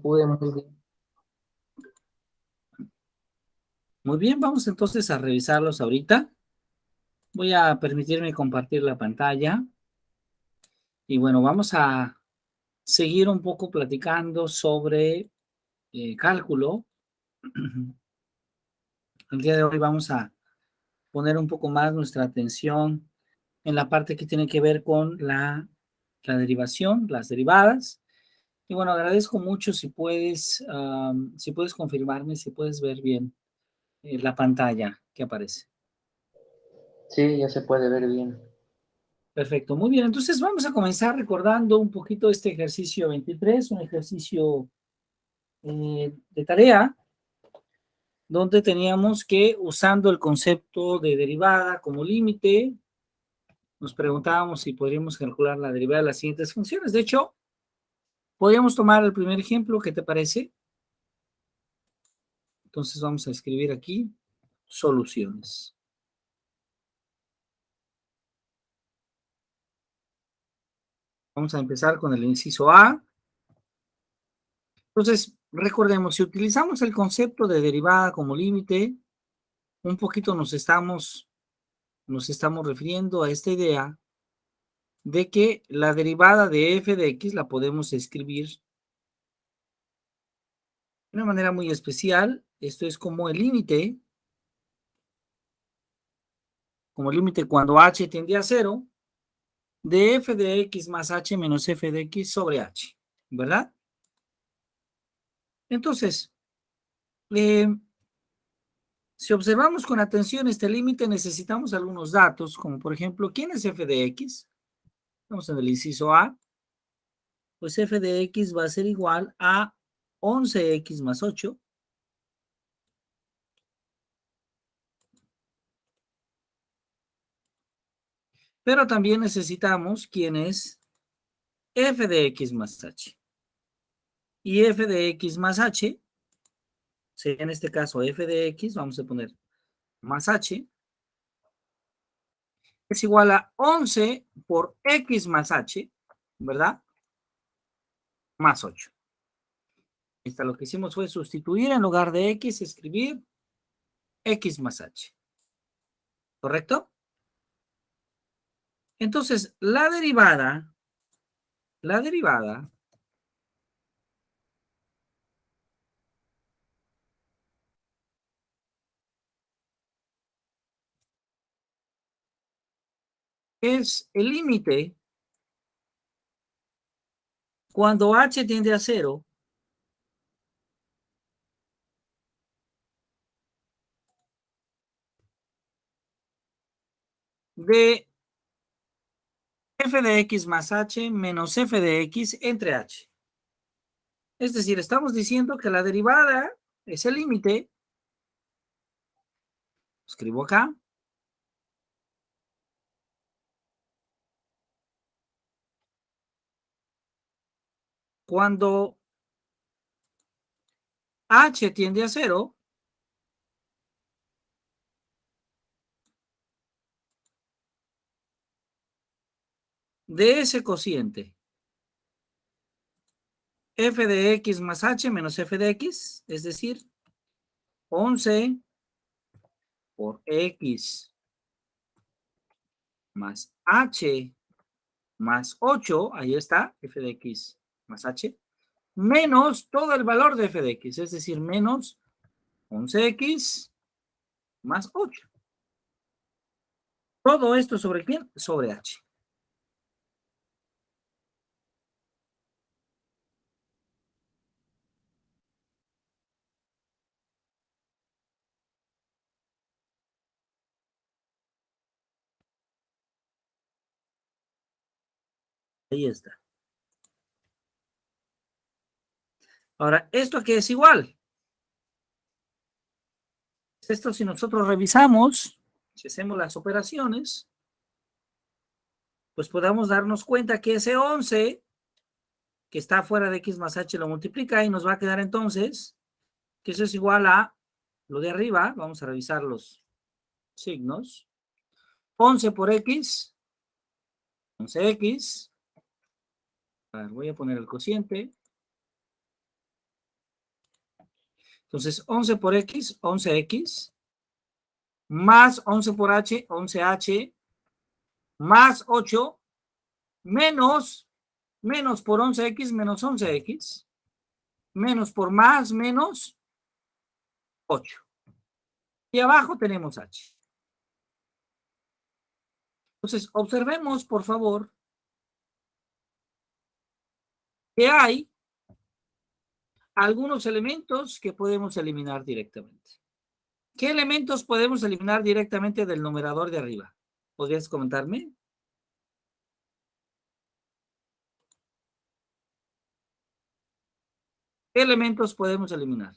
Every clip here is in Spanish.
pude muy bien. Muy bien, vamos entonces a revisarlos ahorita. Voy a permitirme compartir la pantalla. Y bueno, vamos a seguir un poco platicando sobre cálculo. El día de hoy vamos a poner un poco más nuestra atención en la parte que tiene que ver con la derivación, las derivadas. Y bueno, agradezco mucho si puedes confirmarme, si puedes ver bien la pantalla que aparece. Sí, ya se puede ver bien. Perfecto, muy bien. Entonces vamos a comenzar recordando un poquito este ejercicio 23, un ejercicio de tarea, donde teníamos que, usando el concepto de derivada como límite, nos preguntábamos si podríamos calcular la derivada de las siguientes funciones. De hecho, podríamos tomar el primer ejemplo, ¿qué te parece? Entonces vamos a escribir aquí soluciones. Vamos a empezar con el inciso A. Entonces, recordemos, si utilizamos el concepto de derivada como límite, un poquito nos estamos refiriendo a esta idea de que la derivada de f de x la podemos escribir de una manera muy especial. Esto es como el límite cuando h tiende a 0, de f de x más h menos f de x sobre h, ¿verdad? Entonces, si observamos con atención este límite, necesitamos algunos datos, como por ejemplo, ¿quién es f de x? Vamos en el inciso A. Pues f de x va a ser igual a 11x más 8. Pero también necesitamos quién es f de x más h. Y f de x más h, sería en este caso f de x, vamos a poner más h, es igual a 11 por x más h, ¿verdad? Más 8. Lo que hicimos fue sustituir en lugar de x, escribir x más h. ¿Correcto? Entonces, la derivada es el límite cuando h tiende a 0 de f de x más h menos f de x entre h. Es decir, estamos diciendo que la derivada es el límite, escribo acá, cuando h tiende a 0 de ese cociente f de x más h menos f de x, es decir, 11 por x más h más 8, ahí está, f de x más h, menos todo el valor de f de x, es decir, menos 11x más 8. Todo esto sobre quién? Sobre h. Ahí está. Ahora, ¿esto qué es igual? Esto, si nosotros revisamos, si hacemos las operaciones, pues podamos darnos cuenta que ese 11 que está fuera de x más h lo multiplica y nos va a quedar entonces que eso es igual a lo de arriba. Vamos a revisar los signos. 11 por x, 11x. A ver, voy a poner el cociente. Entonces, 11 por X, 11X, más 11 por H, 11H, más 8, menos por 11X, menos 11X, menos por más, menos 8. Y abajo tenemos H. Entonces, observemos, por favor, que hay algunos elementos que podemos eliminar directamente. ¿Qué elementos podemos eliminar directamente del numerador de arriba? ¿Podrías comentarme? ¿Qué elementos podemos eliminar?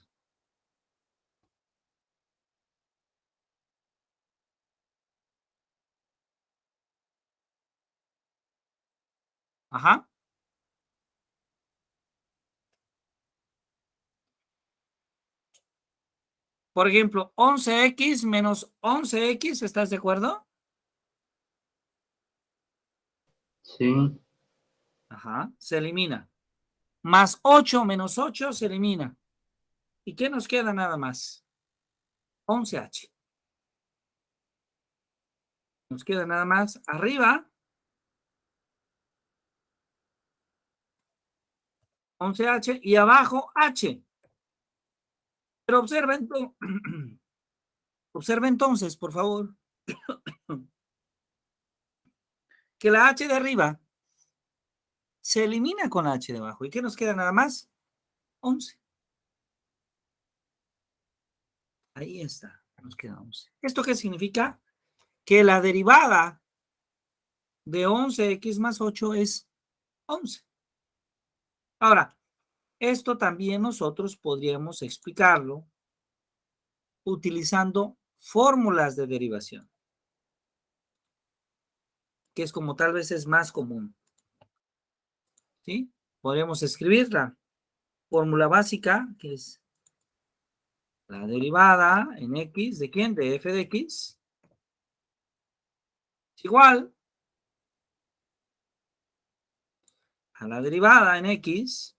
Ajá. Por ejemplo, 11X menos 11X, ¿estás de acuerdo? Sí, Ajá, se elimina. Más 8 menos 8 se elimina. ¿Y qué nos queda nada más? 11H. Nos queda nada más arriba 11H y abajo H. Pero observa entonces, por favor, que la H de arriba se elimina con la H de abajo. ¿Y qué nos queda nada más? 11. Ahí está, nos queda 11. ¿Esto qué significa? Que la derivada de 11x más 8 es 11. Ahora, esto también nosotros podríamos explicarlo utilizando fórmulas de derivación, que es como tal vez es más común. ¿Sí? Podríamos escribir la fórmula básica, que es la derivada en x, ¿de quién? De f de x, es igual a la derivada en x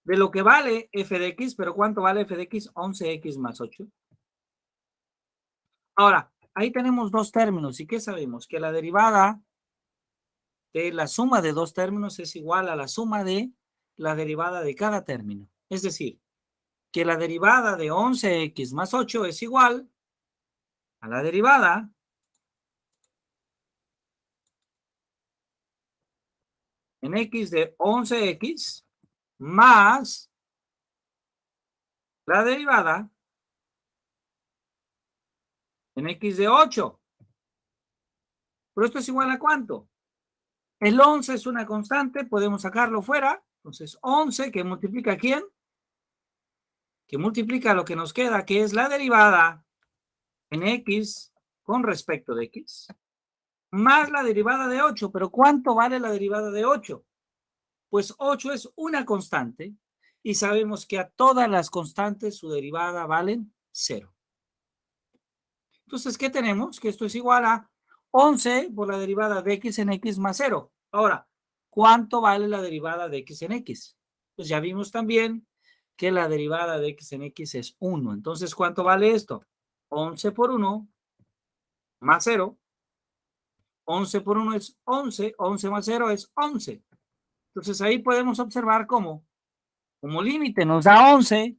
de lo que vale f de x, pero ¿cuánto vale f de x? 11x más 8. Ahora, ahí tenemos dos términos. ¿Y qué sabemos? Que la derivada de la suma de dos términos es igual a la suma de la derivada de cada término. Es decir, que la derivada de 11x más 8 es igual a la derivada en x de 11x más la derivada en x de 8. Pero esto es igual a ¿cuánto? El 11 es una constante, podemos sacarlo fuera. Entonces, 11 que multiplica ¿a quién? Que multiplica lo que nos queda, que es la derivada en x con respecto de x, más la derivada de 8. ¿Pero cuánto vale la derivada de 8? Pues 8 es una constante y sabemos que a todas las constantes su derivada valen 0. Entonces, ¿qué tenemos? Que esto es igual a 11 por la derivada de x en x más 0. Ahora, ¿cuánto vale la derivada de x en x? Pues ya vimos también que la derivada de x en x es 1. Entonces, ¿cuánto vale esto? 11 por 1 más 0. 11 por 1 es 11. 11 más 0 es 11. Entonces, ahí podemos observar cómo como límite nos da 11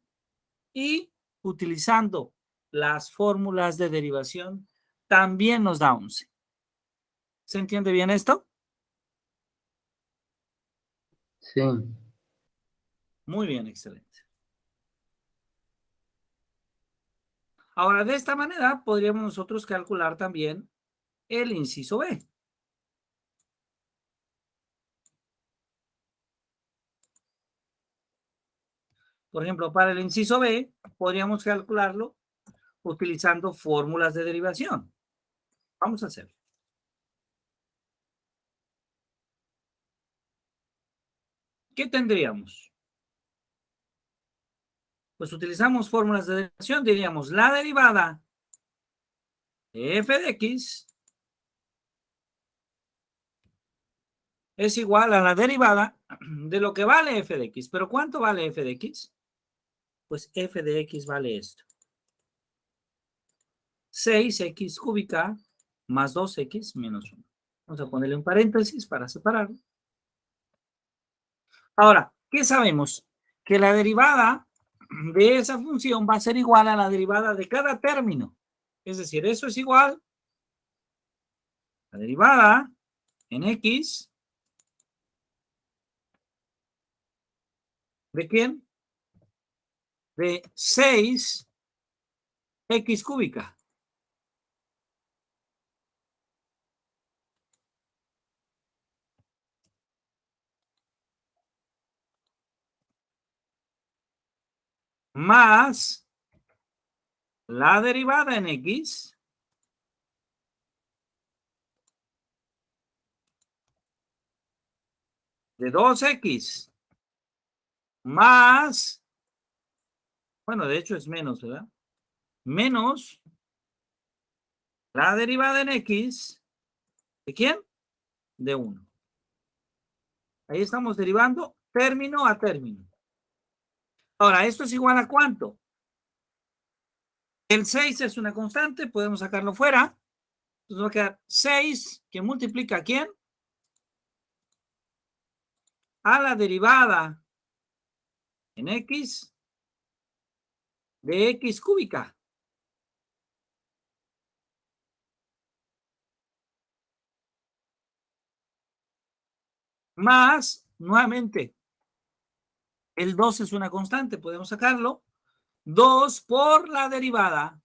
y utilizando las fórmulas de derivación también nos da 11. ¿Se entiende bien esto? sí, Muy bien, excelente. Ahora, de esta manera podríamos nosotros calcular también el inciso B. Por ejemplo, para el inciso B podríamos calcularlo utilizando fórmulas de derivación. Vamos a hacerlo. ¿Qué tendríamos? Pues utilizamos fórmulas de derivación, diríamos la derivada de f de x es igual a la derivada de lo que vale f de x. ¿Pero cuánto vale f de x? Pues f de x vale esto. 6x cúbica más 2x menos 1. Vamos a ponerle un paréntesis para separarlo. Ahora, ¿qué sabemos? Que la derivada de esa función va a ser igual a la derivada de cada término. Es decir, eso es igual a la derivada en x. ¿De quién? De 6x cúbica. Más la derivada en x de 2x más, bueno, de hecho es menos, ¿verdad? Menos la derivada en x, ¿de quién? De 1. Ahí estamos derivando término a término. Ahora, ¿esto es igual a cuánto? El 6 es una constante, podemos sacarlo fuera. Entonces va a quedar 6 que multiplica ¿a quién? A la derivada en x de x cúbica. Más, nuevamente, el 2 es una constante, podemos sacarlo. 2 por la derivada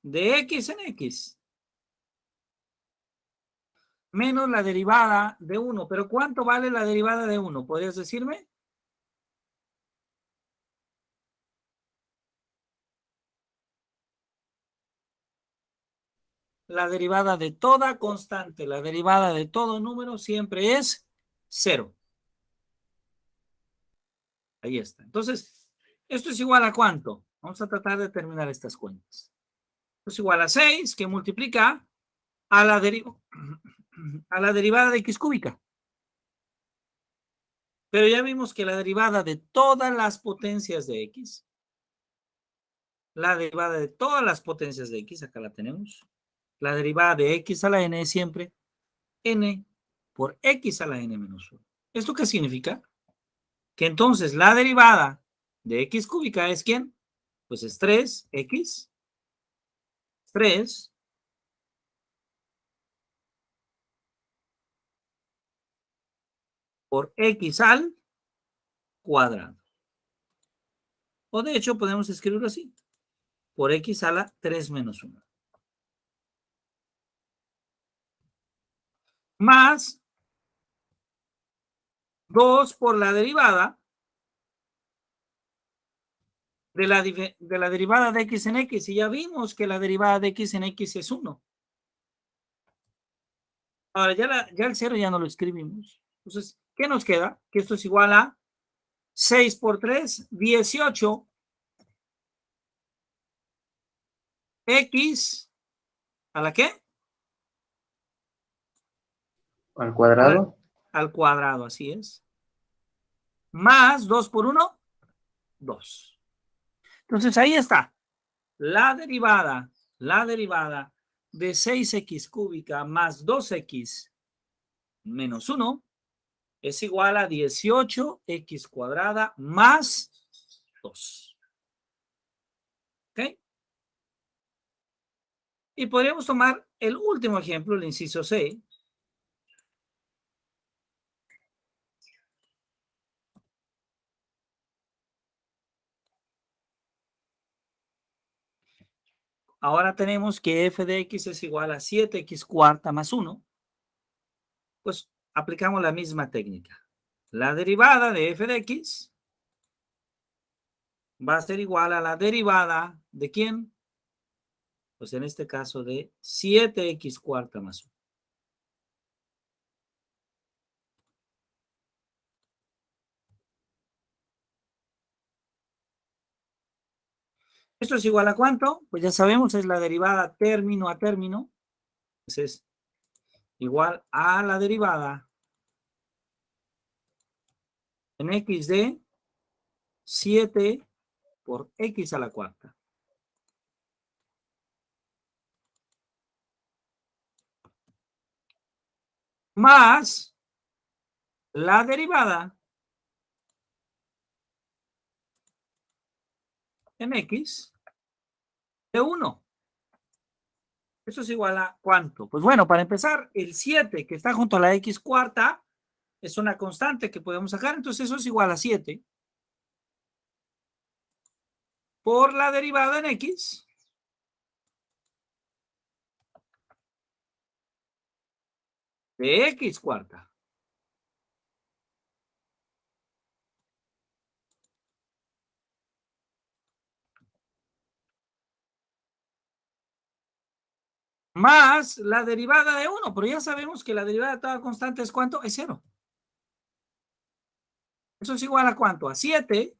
de x en x. Menos la derivada de 1. ¿Pero cuánto vale la derivada de 1? ¿Podrías decirme? La derivada de toda constante, la derivada de todo número siempre es 0. Ahí está. Entonces, ¿esto es igual a cuánto? Vamos a tratar de terminar estas cuentas. Esto es igual a 6, que multiplica a la, a la derivada de x cúbica. Pero ya vimos que la derivada de todas las potencias de x, la derivada de todas las potencias de x, acá la tenemos, la derivada de x a la n es siempre n por x a la n menos 1. ¿Esto qué significa? Que entonces la derivada de x cúbica es ¿quién? Pues es 3x, 3 por x al cuadrado. O de hecho podemos escribirlo así, por x a la 3 menos 1. Más 2 por la derivada de la derivada de x en x. Y ya vimos que la derivada de x en x es 1. Ahora ya el 0 ya no lo escribimos. Entonces, ¿qué nos queda? Que esto es igual a 6 por 3, 18 x ¿a la qué? Al cuadrado. Al cuadrado, así es. Más 2 por 1, 2. Entonces ahí está. La derivada de 6x cúbica más 2x menos 1 es igual a 18x cuadrada más 2. ¿Ok? Y podríamos tomar el último ejemplo, el inciso C. Ahora tenemos que f de x es igual a 7x cuarta más 1. Pues aplicamos la misma técnica. La derivada de f de x va a ser igual a la derivada de ¿quién? Pues en este caso de 7x cuarta más 1. ¿Esto es igual a cuánto? Pues ya sabemos, es la derivada término a término. Pues es igual a la derivada en x de 7 por x a la cuarta. Más la derivada en x de 1. Eso es igual a ¿cuánto? Pues bueno, para empezar, el 7 que está junto a la x cuarta es una constante que podemos sacar, entonces eso es igual a 7 por la derivada en x de x cuarta. Más la derivada de 1, pero ya sabemos que la derivada de toda constante es ¿cuánto? Es 0. Eso es igual a ¿cuánto? A 7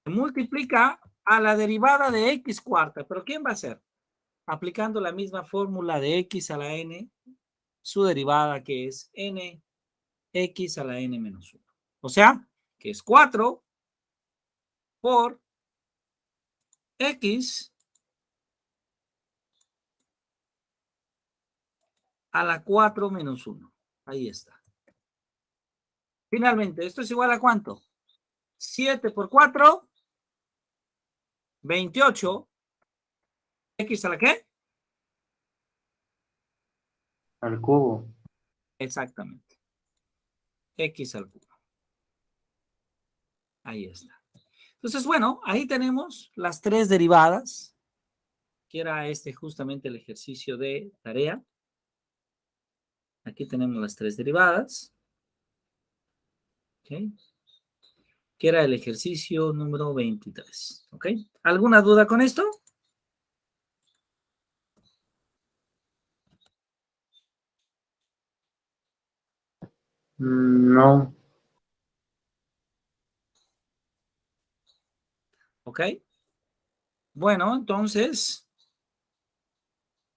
se multiplica a la derivada de x cuarta. ¿Pero quién va a ser? Aplicando la misma fórmula de x a la n, su derivada que es n x a la n menos 1. O sea, que es 4 por x a la 4 menos 1. Ahí está. Finalmente, ¿esto es igual a cuánto? 7 por 4, 28. ¿X a la qué? Al cubo. Exactamente. X al cubo. Ahí está. Entonces, bueno, ahí tenemos las tres derivadas, que era justamente el ejercicio de tarea. Aquí tenemos las tres derivadas. ¿Ok? Que era el ejercicio número 23. ¿Ok? ¿Alguna duda con esto? No. ¿Ok? Bueno, entonces,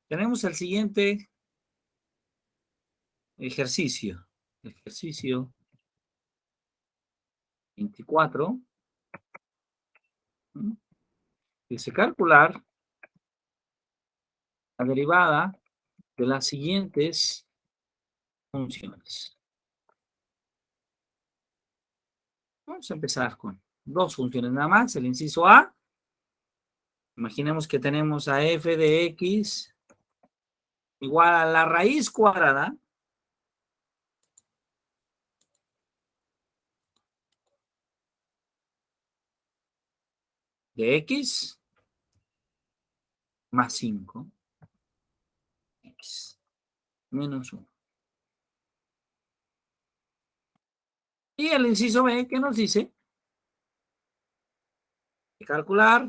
tenemos el siguiente ejercicio. Ejercicio 24. Dice calcular la derivada de las siguientes funciones. Vamos a empezar con dos funciones nada más. El inciso A. Imaginemos que tenemos a f de x igual a la raíz cuadrada de x más 5, x menos 1. Y el inciso B que nos dice calcular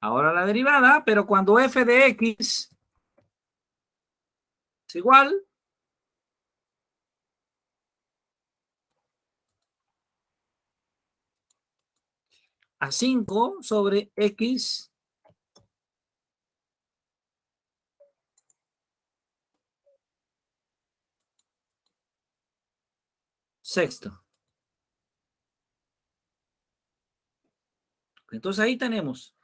ahora la derivada, pero cuando f de x es igual a 5 sobre x sexto. Entonces ahí tenemos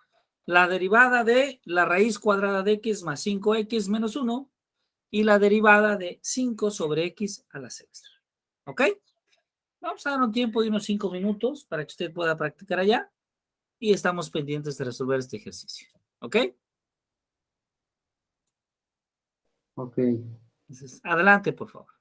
la derivada de la raíz cuadrada de x más 5x menos 1 y la derivada de 5 sobre x a la sexta. ¿Ok? Vamos a dar un tiempo de unos 5 minutos para que usted pueda practicar allá y estamos pendientes de resolver este ejercicio. ¿Ok? Ok. Entonces, adelante, por favor.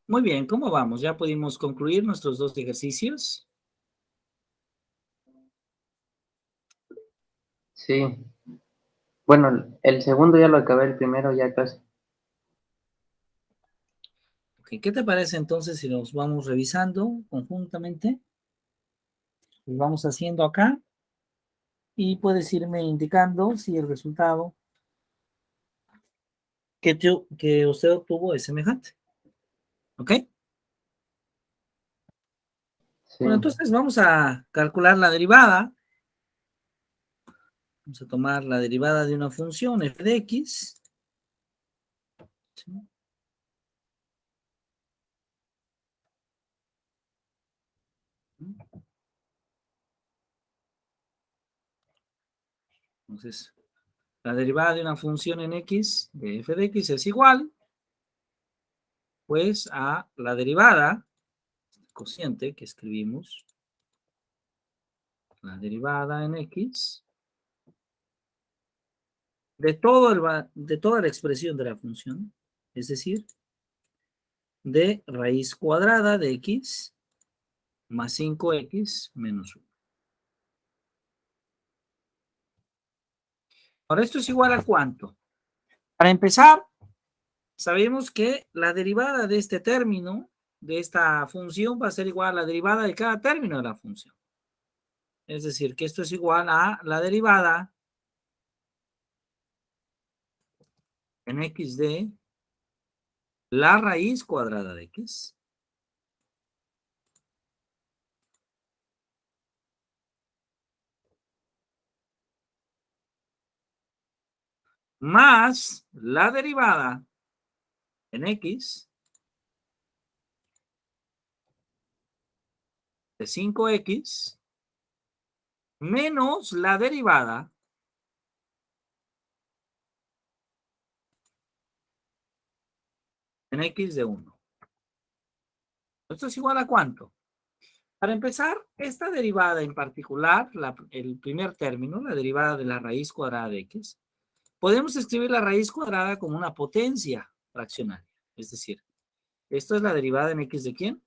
Muy bien, ¿cómo vamos? ¿Ya pudimos concluir nuestros dos ejercicios? Sí. Bueno, el segundo ya lo acabé, el primero ya casi. Ok, ¿qué te parece entonces si los vamos revisando conjuntamente? Los vamos haciendo acá y puedes irme indicando si el resultado que usted obtuvo es semejante. ¿Ok? Sí. Bueno, entonces vamos a calcular la derivada. Vamos a tomar la derivada de una función f de x. ¿Sí? Entonces, la derivada de una función en x de f de x es igual, pues, a la derivada, cociente que escribimos, la derivada en x de toda la expresión de la función, es decir, de raíz cuadrada de x más 5x menos 1. Ahora, ¿esto es igual a cuánto? Para empezar, sabemos que la derivada de este término, de esta función, va a ser igual a la derivada de cada término de la función. Es decir, que esto es igual a la derivada en x de la raíz cuadrada de x más la derivada en x de 5x menos la derivada en x de 1. ¿Esto es igual a cuánto? Para empezar, esta derivada en particular, el primer término, la derivada de la raíz cuadrada de x, podemos escribir la raíz cuadrada como una potencia fraccionaria. Es decir, esto es la derivada en x de ¿quién?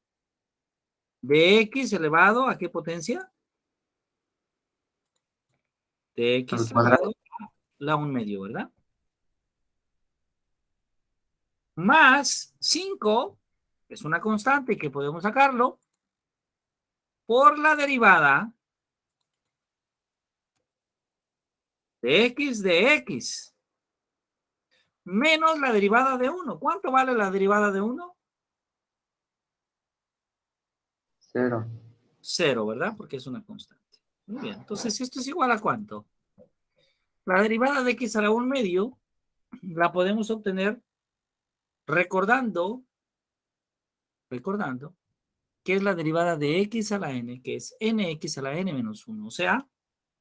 De x elevado a ¿qué potencia? De Al x elevado cuadrado. a la 1 medio, ¿verdad? Más 5, que es una constante que podemos sacarlo, por la derivada de x, menos la derivada de 1. ¿Cuánto vale la derivada de 1? Cero. 0, ¿verdad? Porque es una constante. Muy bien, entonces esto es igual a ¿cuánto? La derivada de x a la 1 medio la podemos obtener recordando que es la derivada de x a la n, que es nx a la n menos 1, o sea,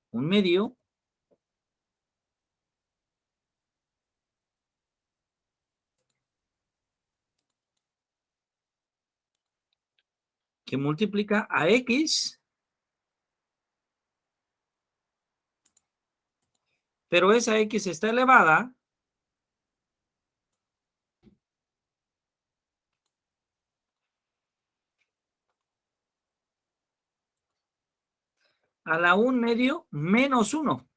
1 medio que multiplica a x, pero esa x está elevada a la 1 medio menos 1,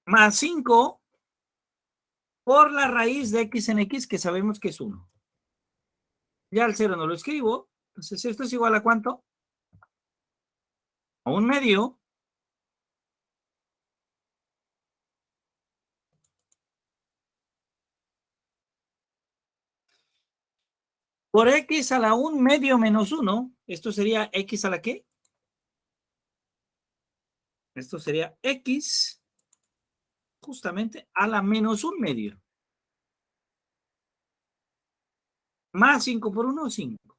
más 5 por la raíz de x en x, que sabemos que es 1. Ya el 0 no lo escribo, entonces esto es igual a ¿cuánto? A 1 medio por x a la 1 medio menos 1. Esto sería x a la ¿qué? Esto sería x justamente a la menos 1 medio. Más 5 por 1, 5.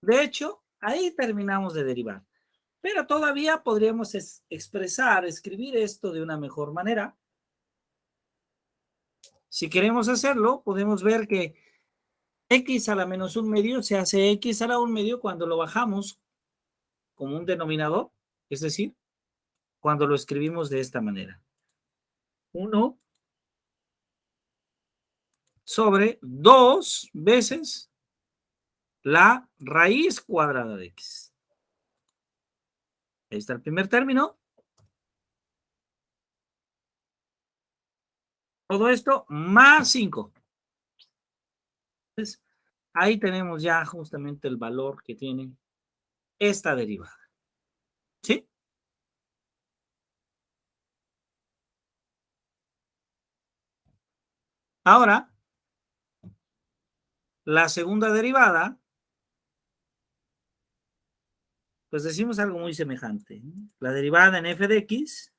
De hecho, ahí terminamos de derivar. Pero todavía podríamos expresar, escribir esto de una mejor manera. Si queremos hacerlo, podemos ver que x a la menos 1 medio se hace x a la 1 medio cuando lo bajamos como un denominador, es decir, cuando lo escribimos de esta manera. 1 sobre 2 veces la raíz cuadrada de x. Ahí está el primer término. Todo esto más 5. Entonces, ahí tenemos ya justamente el valor que tiene esta derivada. ¿Sí? Ahora, la segunda derivada, pues decimos algo muy semejante. La derivada en f de x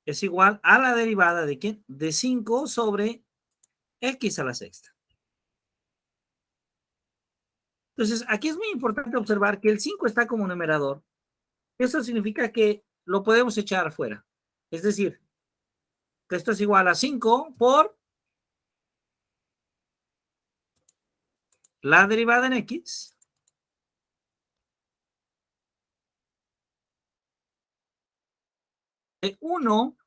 es igual a la derivada de ¿qué? De 5 sobre x a la sexta. Entonces, aquí es muy importante observar que el 5 está como numerador. Eso significa que lo podemos echar afuera. Es decir, que esto es igual a 5 por la derivada en x de 1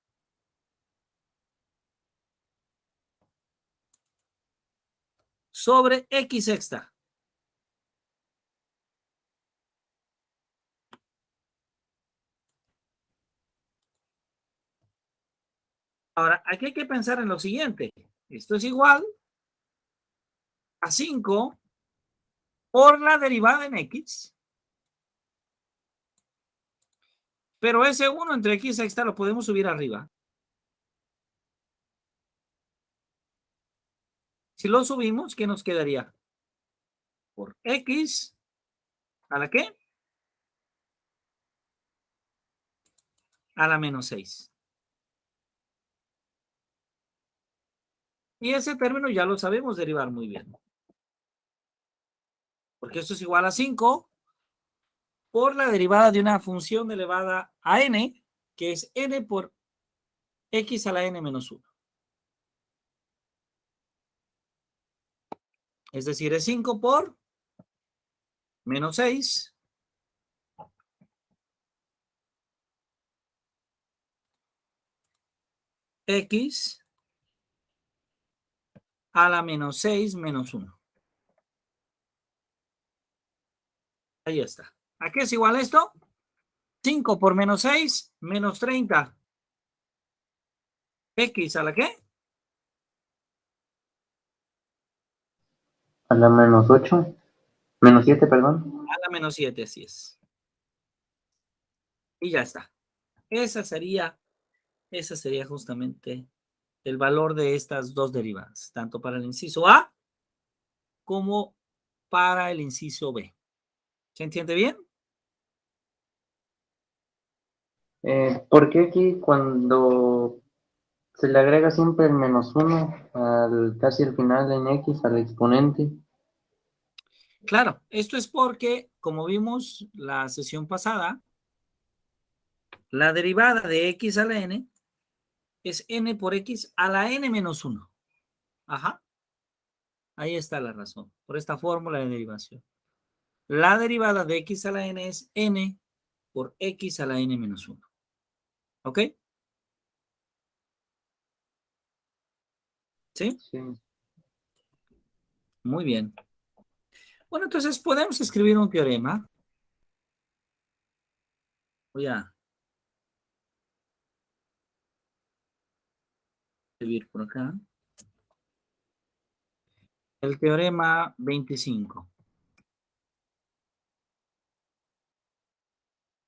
sobre x sexta. Ahora, aquí hay que pensar en lo siguiente. Esto es igual a 5 por la derivada en x, pero ese 1 entre x sexta lo podemos subir arriba. Si lo subimos, ¿qué nos quedaría? Por x, ¿a la qué? A la menos 6. Y ese término ya lo sabemos derivar muy bien. Porque esto es igual a 5 por la derivada de una función elevada a n, que es n por x a la n menos 1. Es decir, es 5 por menos 6 x a la menos 6 menos 1. Ahí está. ¿A qué es igual esto? 5 por menos 6 menos 30. ¿X a la qué? A la menos 8. Menos 7, perdón. A la menos 7, así es. Y ya está. Esa sería justamente el valor de estas dos derivadas, tanto para el inciso A como para el inciso B. ¿Se entiende bien? ¿Por qué aquí cuando se le agrega siempre el menos 1 casi al final en x al exponente? Claro, esto es porque, como vimos la sesión pasada, la derivada de x a la n es n por x a la n menos 1. Ajá, ahí está la razón, por esta fórmula de derivación. La derivada de x a la n es n por x a la n menos 1. ¿Ok? ¿Sí? Sí. Muy bien. Bueno, entonces podemos escribir un teorema. Voy a escribir por acá. El teorema 25.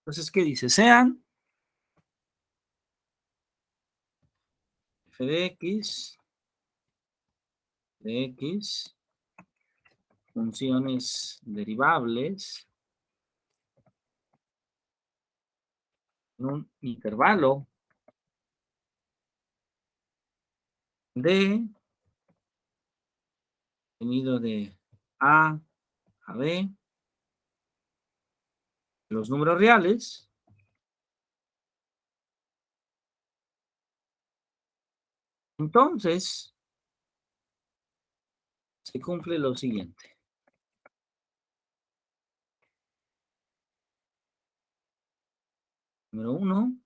Entonces, ¿qué dice? Sean f de x, funciones derivables en un intervalo de tenido de A a B, los números reales, entonces se cumple lo siguiente. Número 1,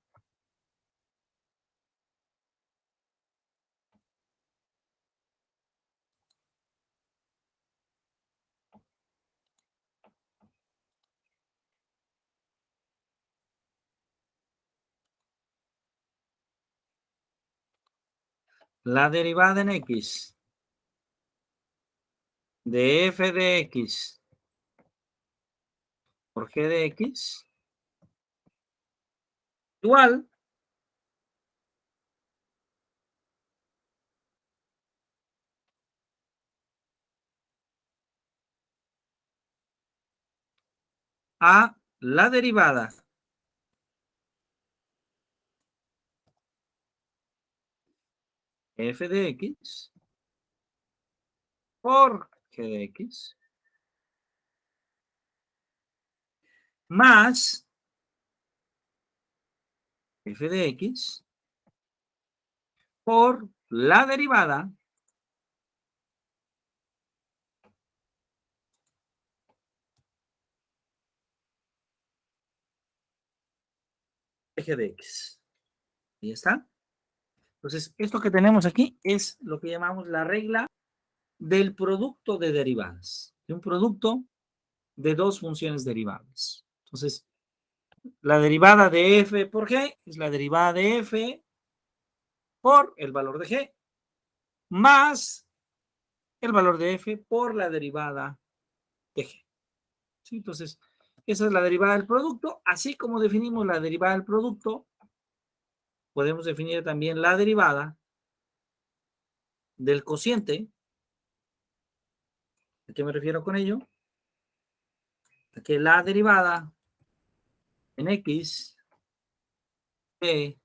la derivada en X de f de X por g de X igual a la derivada f de X por g de X más f de X por la derivada de g de X. Ahí está. Entonces, esto que tenemos aquí es lo que llamamos la regla del producto de derivadas, de un producto de dos funciones derivables. Entonces, la derivada de f por g es la derivada de f por el valor de g más el valor de f por la derivada de g. ¿Sí? Entonces, esa es la derivada del producto. Así como definimos la derivada del producto, podemos definir también la derivada del cociente. ¿A qué me refiero con ello? A que la derivada en x de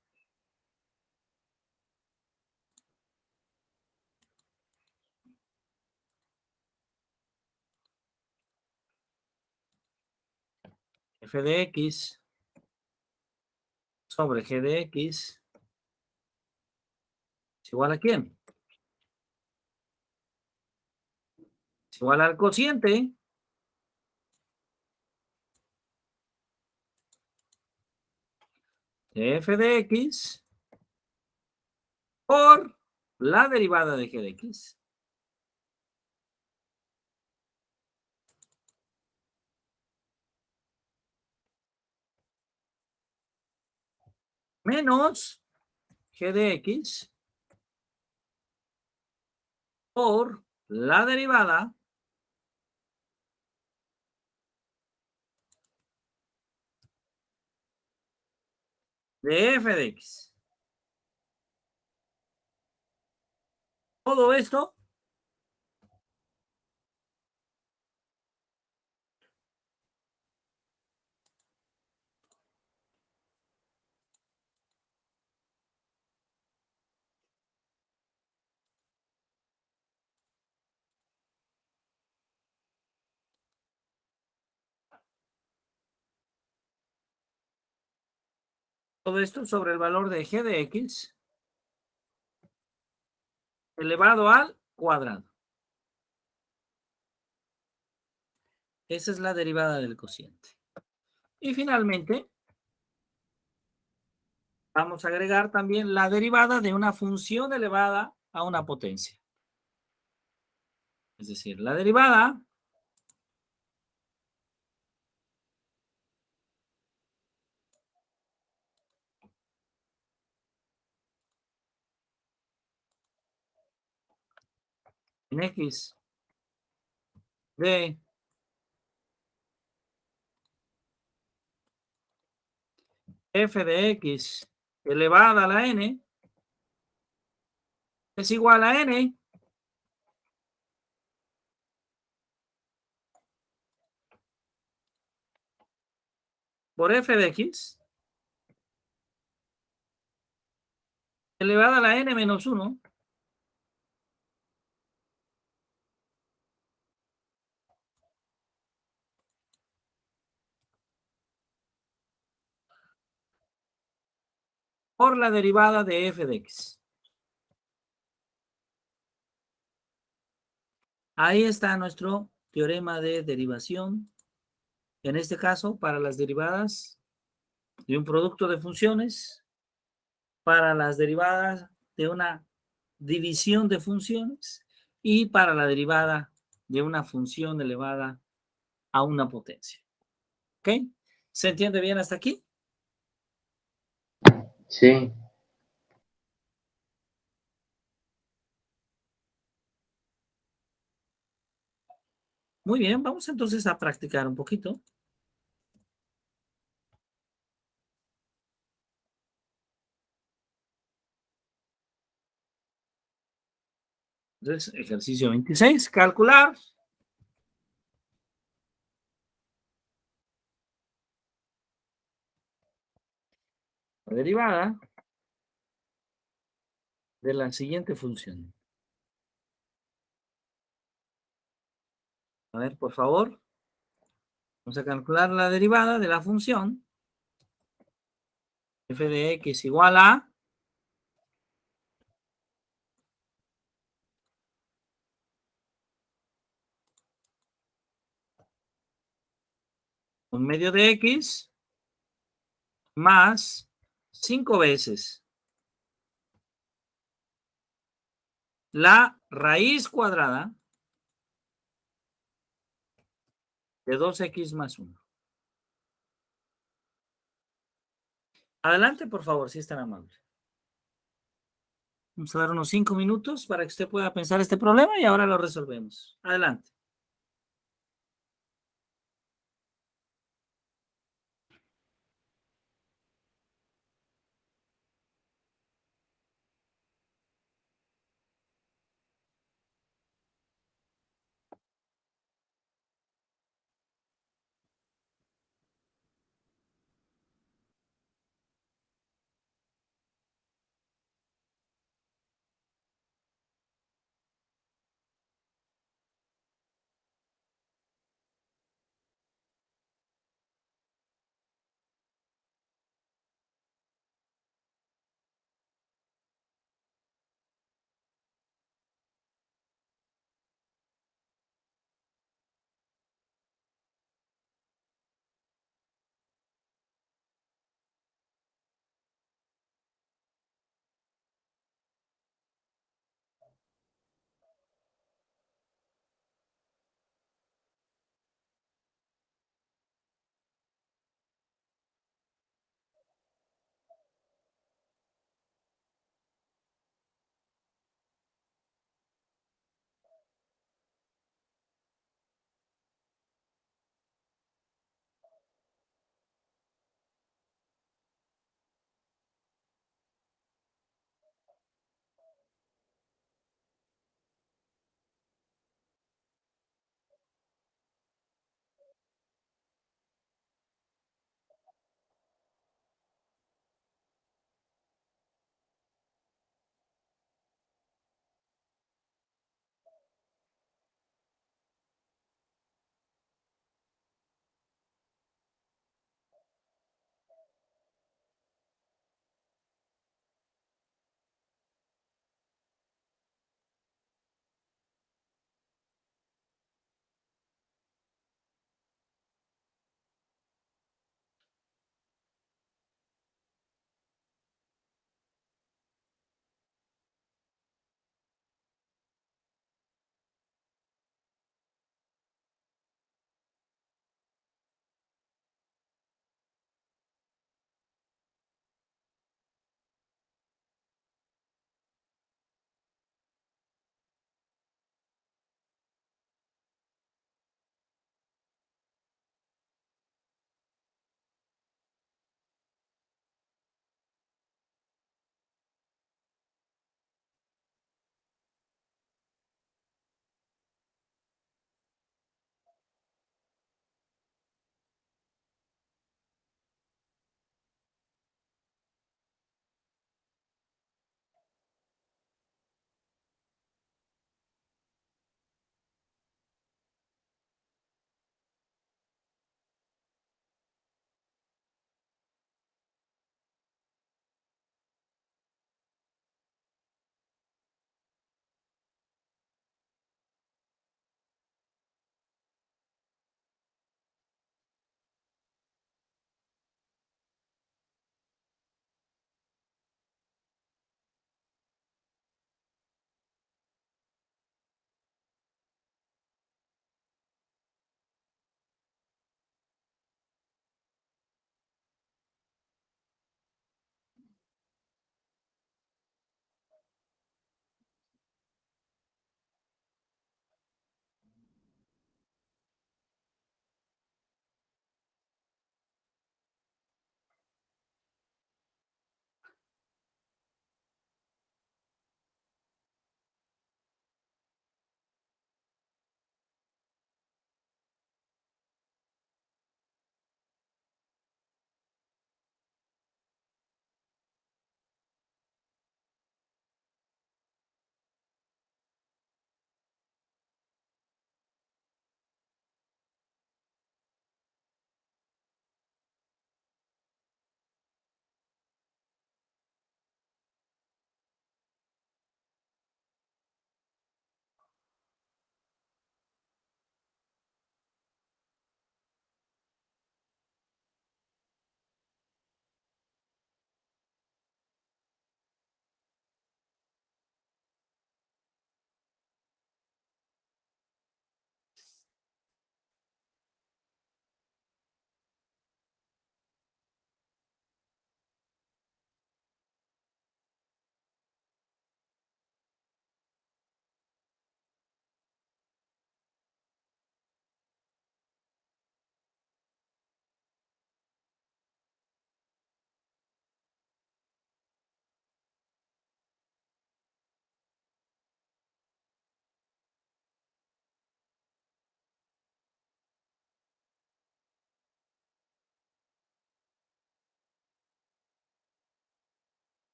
f de x sobre g de x es igual a ¿quién? Es igual al cociente de f de x por la derivada de g de x. Menos g de x por la derivada de f de x. Todo esto sobre el valor de g de x elevado al cuadrado. Esa es la derivada del cociente. Y finalmente, vamos a agregar también la derivada de una función elevada a una potencia. Es decir, la derivada en x de f de x elevada a la n es igual a n por f de x elevada a la n menos 1 por la derivada de f de x. Ahí está nuestro teorema de derivación. En este caso, para las derivadas de un producto de funciones, para las derivadas de una división de funciones y para la derivada de una función elevada a una potencia. ¿Ok? ¿Se entiende bien hasta aquí? Sí. Muy bien, vamos entonces a practicar un poquito. Entonces, ejercicio 26, calcular la derivada de la siguiente función. A ver, por favor, vamos a calcular la derivada de la función f de x igual a un medio de x más 5 veces la raíz cuadrada de 2x más 1. Adelante, por favor, si es tan amable. Vamos a dar unos 5 minutos para que usted pueda pensar este problema y ahora lo resolvemos. Adelante.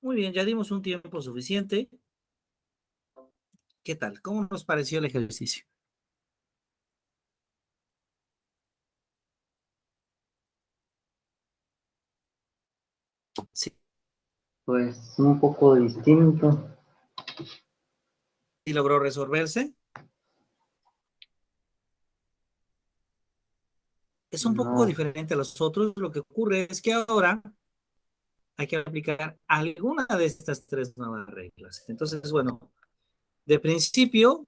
Muy bien, ya dimos un tiempo suficiente. ¿Qué tal? ¿Cómo nos pareció el ejercicio? Sí. Pues un poco distinto. ¿Y logró resolverse? Es un poco No, diferente a los otros. Lo que ocurre es que ahora hay que aplicar alguna de estas tres nuevas reglas. Entonces, bueno, de principio,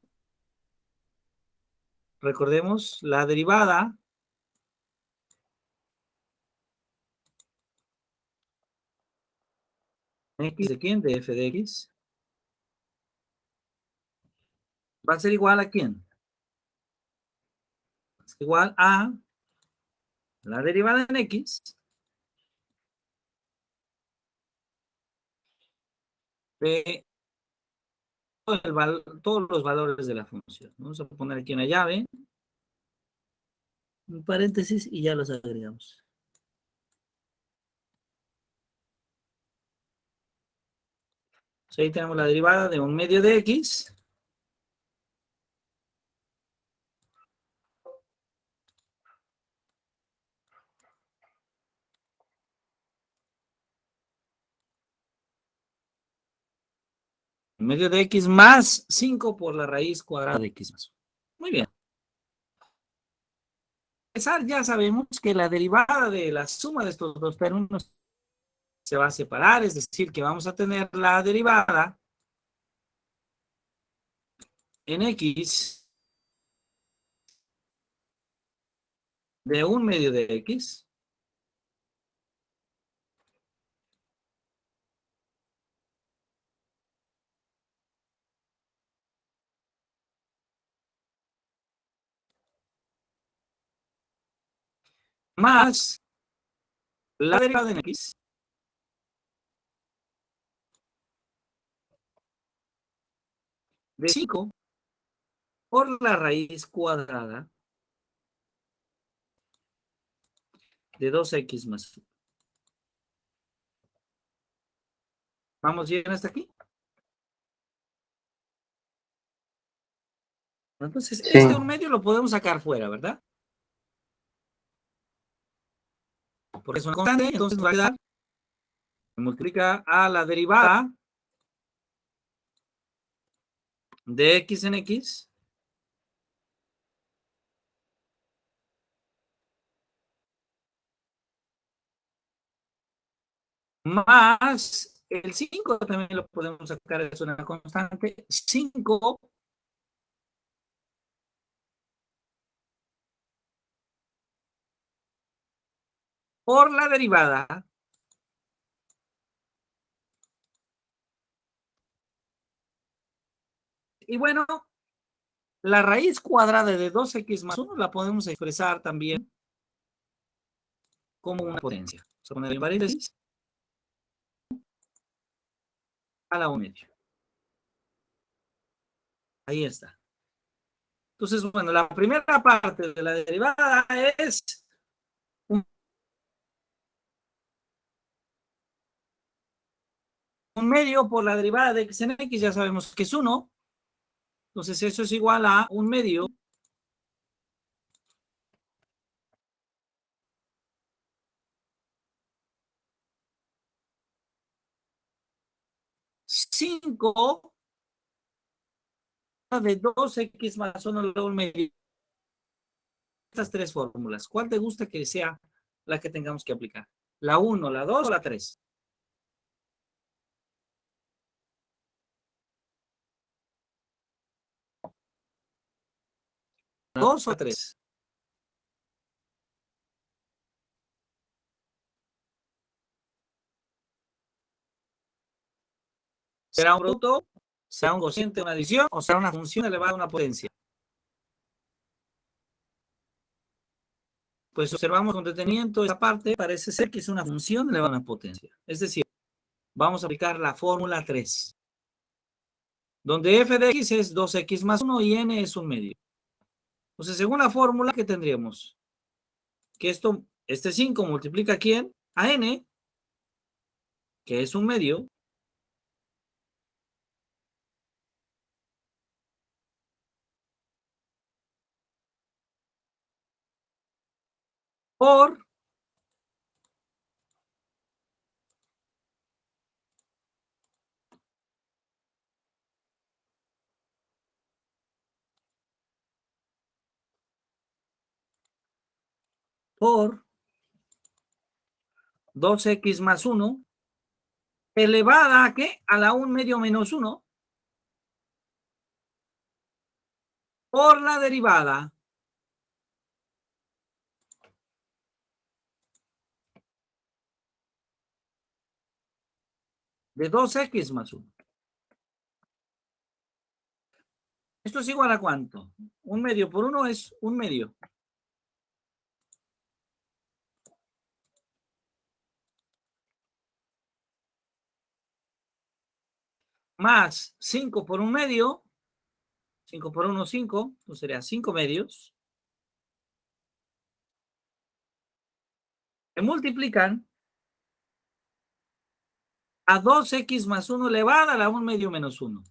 recordemos la derivada x de quién, de f de x, va a ser igual a quién. Es igual a la derivada en x de todos los valores de la función. Vamos a poner aquí una llave, un paréntesis y ya los agregamos. Ahí tenemos la derivada de un medio de x medio de x más 5 por la raíz cuadrada de x más 1. Muy bien. Ya sabemos que la derivada de la suma de estos dos términos se va a separar, es decir, que vamos a tener la derivada en x de un medio de x más la derivada en x de 5 por la raíz cuadrada de 2x más 1. ¿Vamos bien hasta aquí? Entonces, sí, este un medio lo podemos sacar fuera, ¿verdad? Porque es una constante, entonces nos va a quedar, multiplica a la derivada de x en x más el 5 también lo podemos sacar, es una constante, 5 por la derivada y bueno, la raíz cuadrada de 2x más 1 la podemos expresar también como una potencia. Vamos a poner en paréntesis a la 1 medio. Ahí está. Entonces, bueno, la primera parte de la derivada es un medio por la derivada de x en x, ya sabemos que es 1. Entonces, eso es igual a un medio cinco de 2x más 1 luego un medio. Estas tres fórmulas, ¿cuál te gusta que sea la que tengamos que aplicar? ¿La 1, la 2 o la 3? ¿La 2 o la 3? ¿Será un producto? ¿Será un cociente, una adición? ¿O será una función elevada a una potencia? Pues observamos con detenimiento esta parte, parece ser que es una función elevada a una potencia. Es decir, vamos a aplicar la fórmula 3, donde f de x es 2x más 1 y n es un medio. Entonces, según la fórmula, ¿qué tendríamos? Que este 5 multiplica ¿a quién? A n, que es un medio, por 2x más 1 elevada ¿a qué? A la 1 medio menos 1 por la derivada de 2x más 1. ¿Esto es igual a cuánto? 1 medio por 1 es 1 medio. Más 5 por 1 medio. 5 por 1, 5. Entonces sería 5 medios. Se multiplican a 2x más 1 elevada a la 1 medio menos 1.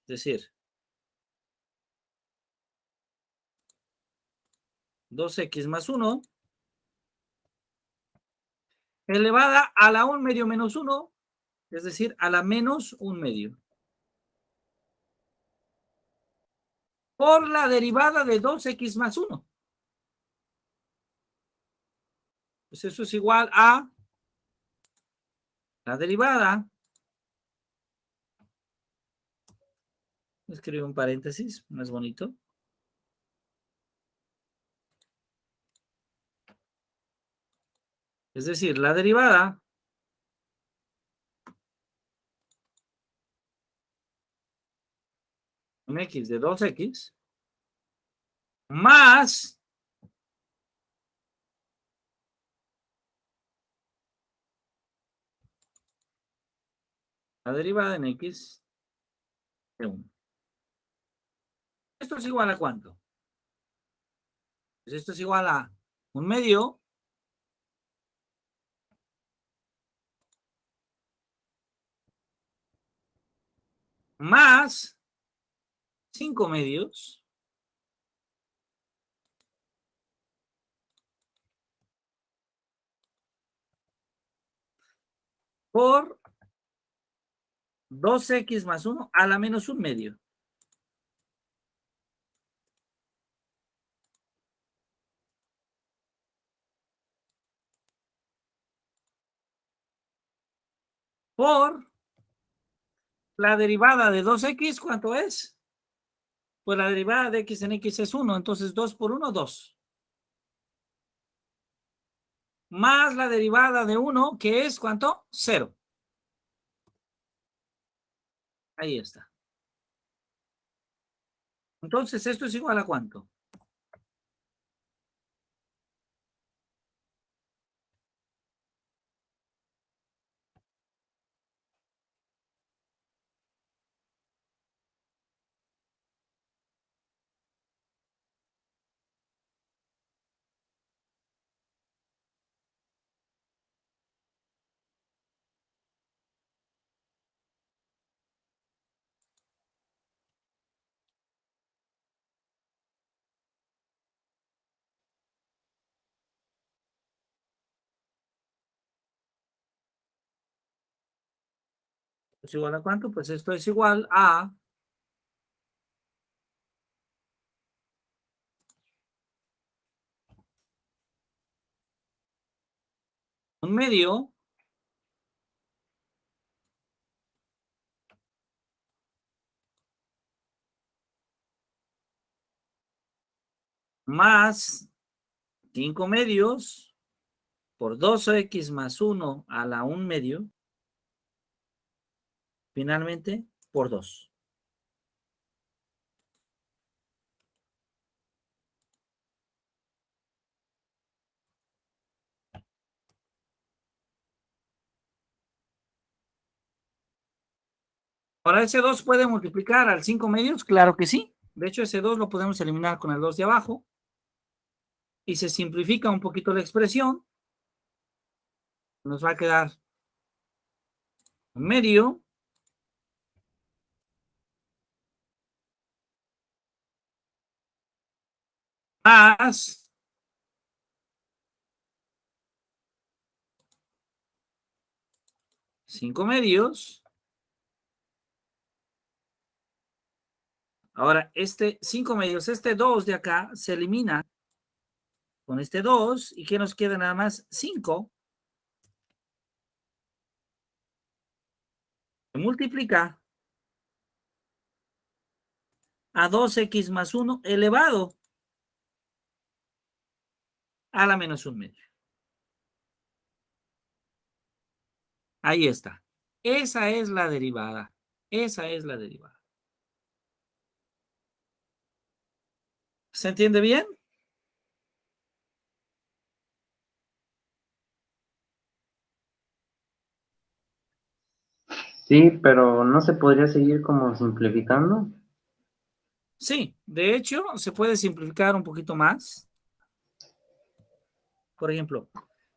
Es decir, 2x más 1 elevada a la 1 medio menos 1, es decir, a la menos 1 medio. Por la derivada de 2x más 1. Pues eso es igual a la derivada. Escribo un paréntesis, más bonito. Es decir, la derivada en x de 2x más la derivada en x de 1. ¿Esto es igual a cuánto? Pues esto es igual a 1 medio más 5 medios por 2x más 1 a la menos 1 medio. Por la derivada de 2x, ¿cuánto es? Pues la derivada de x en x es 1, entonces 2 por 1, 2. Más la derivada de 1, que es ¿cuánto? 0. Ahí está. Entonces, ¿esto es igual a cuánto? ¿Es igual a cuánto? Pues esto es igual a 1 medio más 5 medios por 2x más 1 a la 1 medio, finalmente por 2. Ahora, ¿ese 2 puede multiplicar al 5 medios? Claro que sí. De hecho, ese 2 lo podemos eliminar con el 2 de abajo. Y se simplifica un poquito la expresión. Nos va a quedar 1 medio más 5 medios. Ahora, este 5 medios, este 2 de acá se elimina con este 2. ¿Y qué nos queda nada más? 5. Se multiplica a 2x más 1 elevado a la menos 1 medio. Ahí está. Esa es la derivada. Esa es la derivada. ¿Se entiende bien? Sí, pero no se podría seguir como simplificando. Sí, de hecho, se puede simplificar un poquito más. Por ejemplo,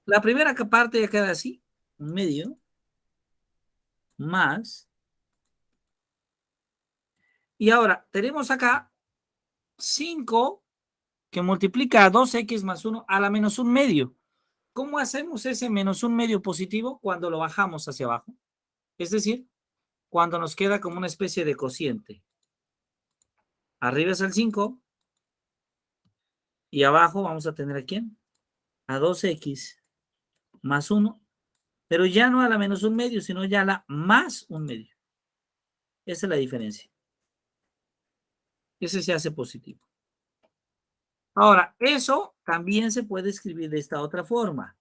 la primera parte ya queda así, un medio, más. Y ahora tenemos acá 5 que multiplica a 2x más 1 a la menos 1 medio. ¿Cómo hacemos ese menos 1 medio positivo cuando lo bajamos hacia abajo? Es decir, cuando nos queda como una especie de cociente. Arriba es el 5 y abajo vamos a tener a quién? A 2x más 1, pero ya no a la menos 1 medio, sino ya a la más 1 medio. Esa es la diferencia. Ese se hace positivo. Ahora, eso también se puede escribir de esta otra forma.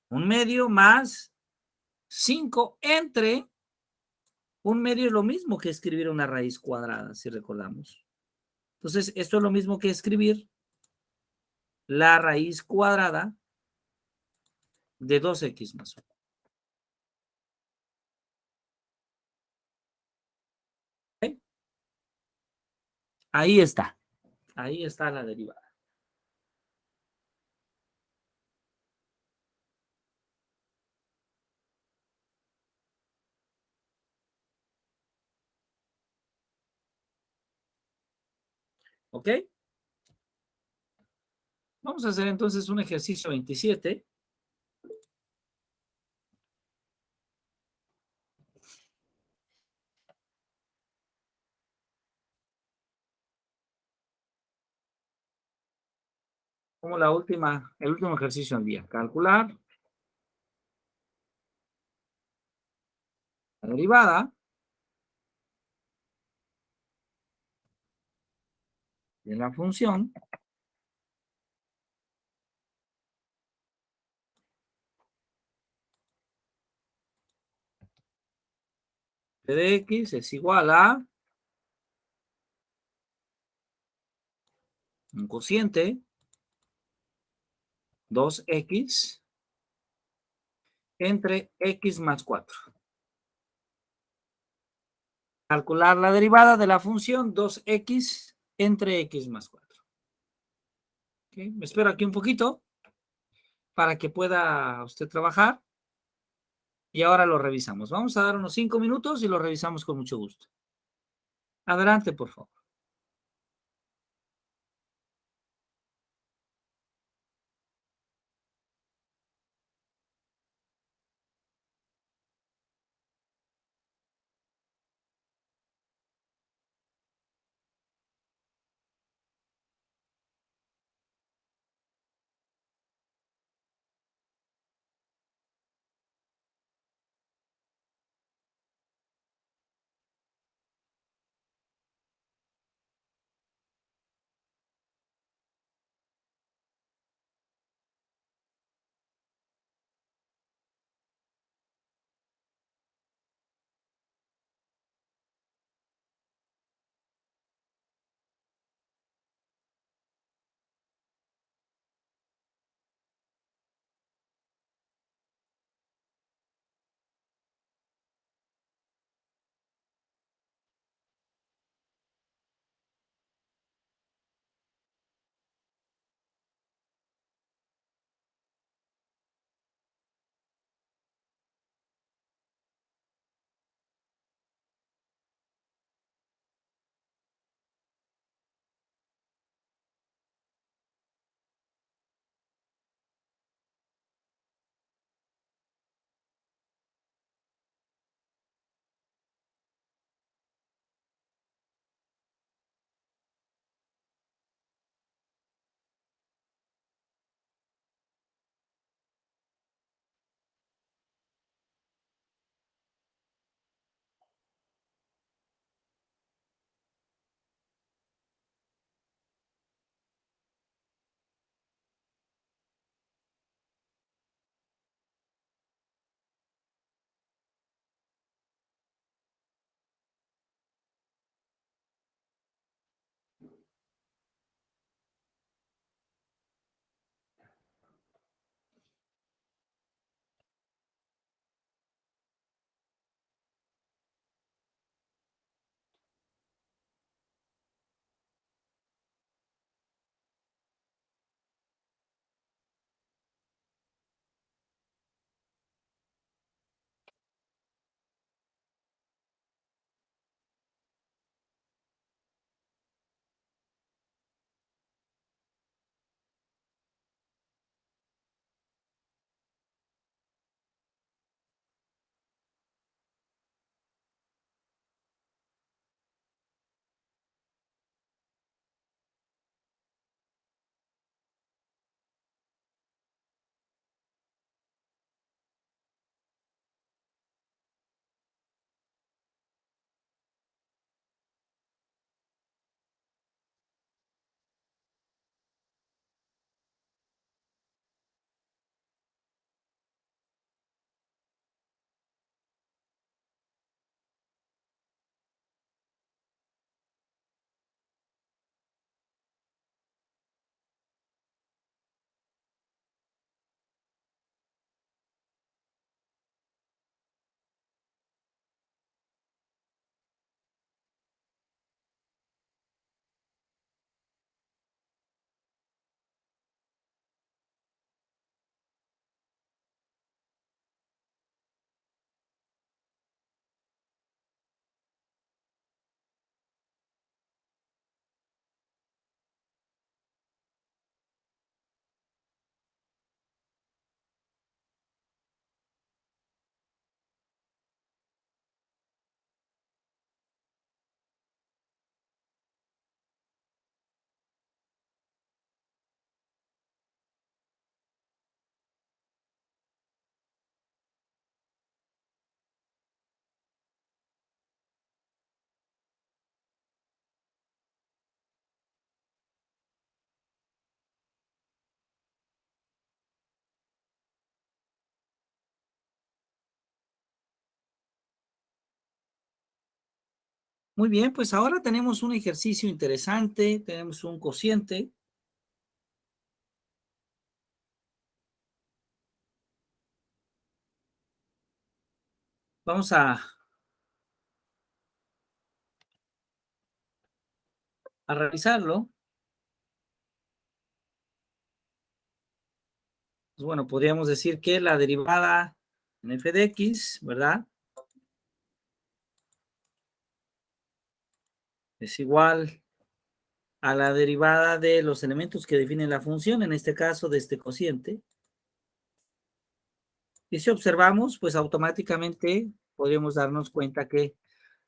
1 medio más 5 entre 1 medio es lo mismo que escribir una raíz cuadrada, si recordamos. Entonces, esto es lo mismo que escribir la raíz cuadrada de 2x más 1. ¿Ok? Ahí está. Ahí está la derivada. ¿Ok? Vamos a hacer entonces un ejercicio 27. Como el último ejercicio del día. Calcular la derivada de la función p de x es igual a un cociente 2x entre x más 4. Calcular la derivada de la función 2x entre x más 4. ¿Okay? Me espero aquí un poquito para que pueda usted trabajar y ahora lo revisamos. Vamos a dar unos 5 minutos y lo revisamos con mucho gusto. Adelante, por favor. Muy bien, pues ahora tenemos un ejercicio interesante, tenemos un cociente. Vamos a revisarlo. Pues bueno, podríamos decir que la derivada en f de x, ¿verdad? Es igual a la derivada de los elementos que definen la función, en este caso de este cociente. Y si observamos, pues automáticamente podríamos darnos cuenta que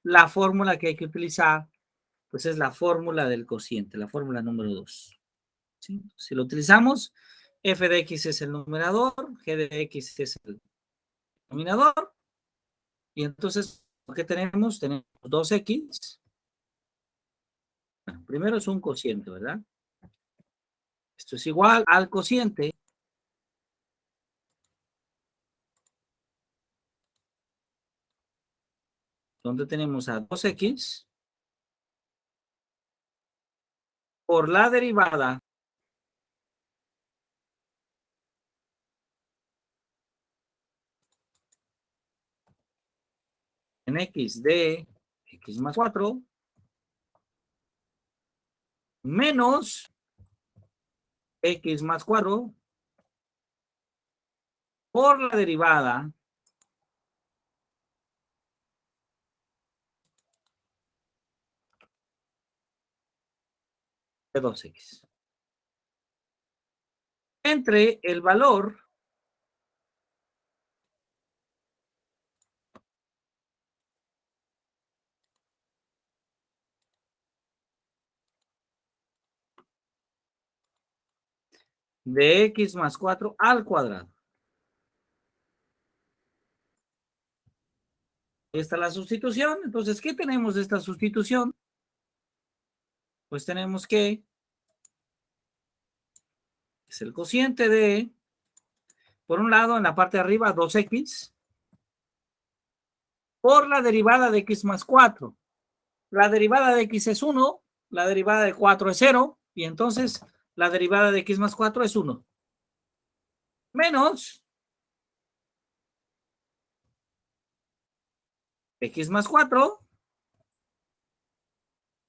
la fórmula que hay que utilizar, pues es la fórmula del cociente, la fórmula número 2. ¿Sí? Si lo utilizamos, f de x es el numerador, g de x es el denominador, y entonces, ¿qué tenemos? Tenemos 2x. Bueno, primero es un cociente, ¿verdad? Esto es igual al cociente donde tenemos a 2x por la derivada en x de x más 4 menos x más 4 por la derivada de 2x. Entre el valor de x más 4 al cuadrado. Ahí está la sustitución. Entonces, ¿qué tenemos de esta sustitución? Pues tenemos que es el cociente de, por un lado, en la parte de arriba, 2x por la derivada de x más 4. La derivada de x es 1, la derivada de 4 es 0, y entonces la derivada de x más 4 es 1. Menos x más 4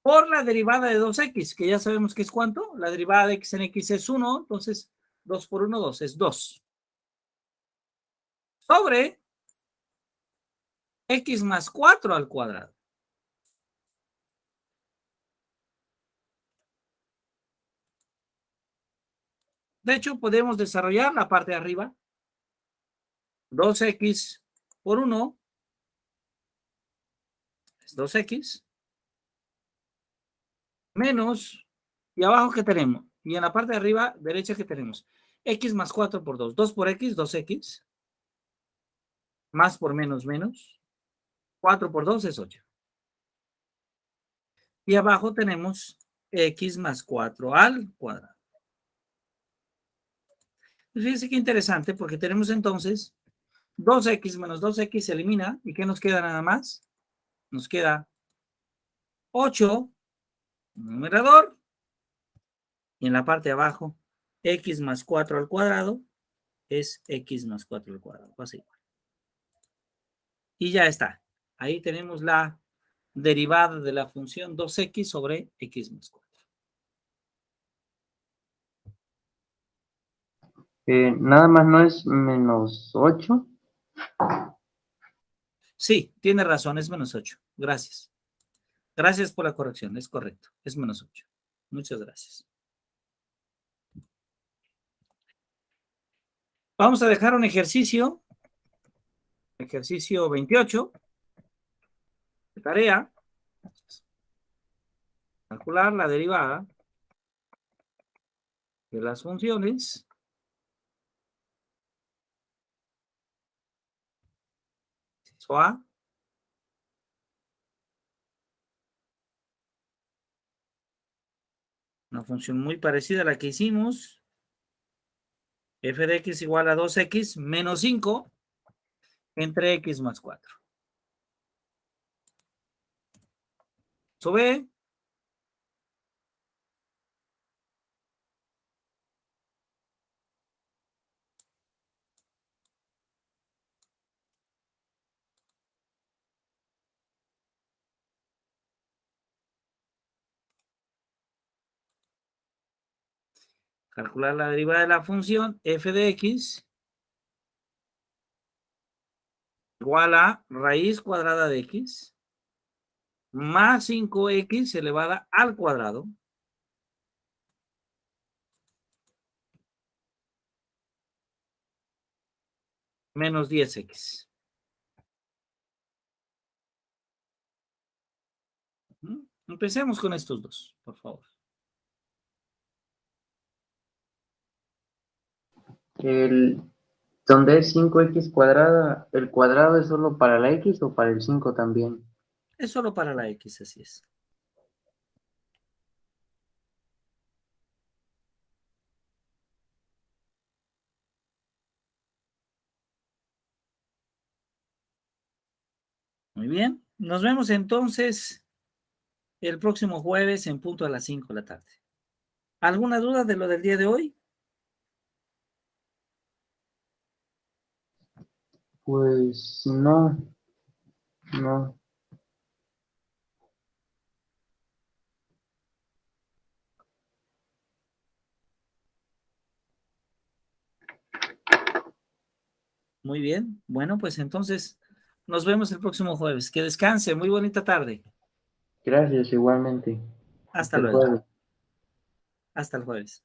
por la derivada de 2x, que ya sabemos que es cuánto. La derivada de x en x es 1, entonces 2 por 1, 2, es 2. Sobre x más 4 al cuadrado. De hecho, podemos desarrollar la parte de arriba. 2x por 1 es 2x. Menos, y abajo, ¿qué tenemos? Y en la parte de arriba, derecha, ¿qué tenemos? X más 4 por 2. 2 por x, 2x. Más por menos, menos. 4 por 2 es 8. Y abajo tenemos x más 4 al cuadrado. Fíjense qué interesante, porque tenemos entonces 2x menos 2x se elimina. ¿Y qué nos queda nada más? Nos queda 8, numerador, y en la parte de abajo, x más 4 al cuadrado es x más 4 al cuadrado. Así. Y ya está. Ahí tenemos la derivada de la función 2x sobre x más 4. Nada más no es menos 8. Sí, tiene razón, es menos 8. Gracias. Gracias por la corrección, es correcto. Es menos 8. Muchas gracias. Vamos a dejar un ejercicio. Ejercicio 28. De tarea. Calcular la derivada de las funciones a una función muy parecida a la que hicimos. F de x igual a 2x menos 5 entre x más 4. Sube. Calcular la derivada de la función f de x igual a raíz cuadrada de x más 5x elevada al cuadrado menos 10x. Empecemos con estos dos, por favor. El, donde es 5x cuadrada, ¿el cuadrado es solo para la x o para el 5 también? Es solo para la x, así es. Muy bien. Nos vemos entonces el próximo jueves en punto a las 5 de la tarde. ¿Alguna duda de lo del día de hoy? Pues no, no. Muy bien. Bueno, pues entonces nos vemos el próximo jueves. Que descanse. Muy bonita tarde. Gracias, igualmente. Hasta Hasta el luego. jueves. Hasta el jueves.